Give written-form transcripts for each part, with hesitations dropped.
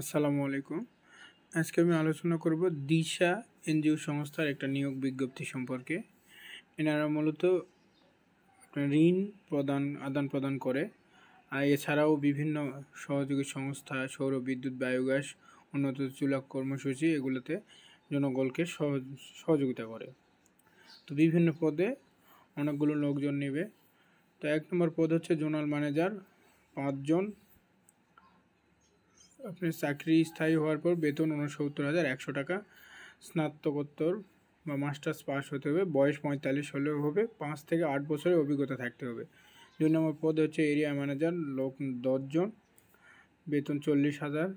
আসসালামু আলাইকুম। আজকে আমি আলোচনা করব দিশা এনজিও সংস্থার একটা নিয়োগ বিজ্ঞপ্তি সম্পর্কে। এনারা মূলত আপনার ঋণ আদান প্রদান করে, আর এছাড়াও বিভিন্ন সহযোগী সংস্থা, সৌর বিদ্যুৎ, বায়োগ্যাস, উন্নত চুলা কর্মসূচি এগুলোতে জনগণকে সহযোগিতা করে। তো বিভিন্ন পদে অনেকগুলো লোকজন নেবে। তো 1 নম্বর পদ হচ্ছে জোনাল ম্যানেজার, 5 জন। আপনার চাকরি স্থায়ী হওয়ার পর বেতন ৬৯,১০০ টাকা। স্নাতকোত্তর বা মাস্টার্স পাস হতে হবে, বয়স 45 হলেও হবে, 5 থেকে 8 বছরের অভিজ্ঞতা থাকতে হবে। 2 নম্বর পদ হচ্ছে এরিয়া ম্যানেজার, লোক 10 জন, বেতন 40,000,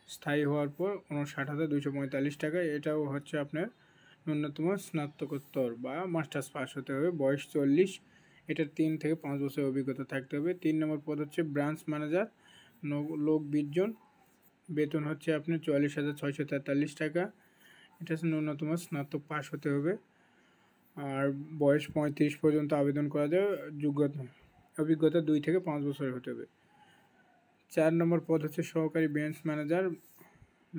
স্থায়ী হওয়ার পর 59,245 টাকা। এটাও হচ্ছে আপনার ন্যূনতম স্নাতকোত্তর বা মাস্টার্স পাস হতে হবে, বয়স 40, এটার 3 থেকে 5 বছরের অভিজ্ঞতা থাকতে হবে। 3 নম্বর পদ হচ্ছে ব্রাঞ্চ ম্যানেজার, লোক 20 জন, বেতন হচ্ছে আপনার 44,643 টাকা। এটা হচ্ছে ন্যূনতম স্নাতক পাস হতে হবে, আর বয়স 35 পর্যন্ত আবেদন করা যায়। অভিজ্ঞতা 2 থেকে 5 বছরের হতে হবে। 4 নম্বর পদ হচ্ছে সহকারী ব্রাঞ্চ ম্যানেজার,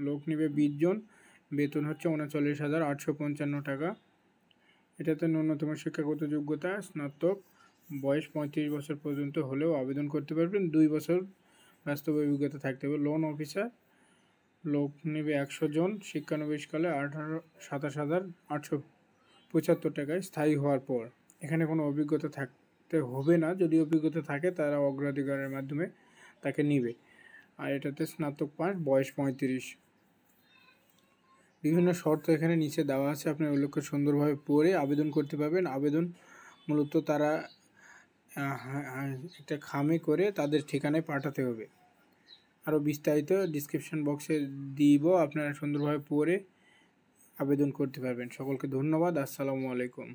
লোক নেবে 20 জন, বেতন হচ্ছে 39,855 টাকা। এটাতে ন্যূনতম শিক্ষাগত যোগ্যতা স্নাতক, বয়স 35 বছর পর্যন্ত হলেও আবেদন করতে পারবেন, 2 বছর বাস্তব অভিজ্ঞতা থাকতে হবে। লোন অফিসার, লোক নেবে 100 জন, শিক্ষানবিশকালে 27,875 টাকায়, স্থায়ী হওয়ার পর। এখানে কোনো অভিজ্ঞতা থাকতে হবে না, যদি অভিজ্ঞতা থাকে তারা অগ্রাধিকারের মাধ্যমে তাকে নিবে। আর এটাতে স্নাতক পাস, বয়স 35। বিভিন্ন শর্ত এখানে নিচে দেওয়া আছে, আপনি ওগুলোকে সুন্দরভাবে পড়ে আবেদন করতে পারবেন। আবেদন মূলত তারা একটা খামে করে তাদের ঠিকানায় পাঠাতে হবে। আরও বিস্তারিত ডিসক্রিপশন বক্সে দিব, আপনারা সুন্দরভাবে পড়ে আবেদন করতে পারবেন। সকলকে ধন্যবাদ। আসসালামু আলাইকুম।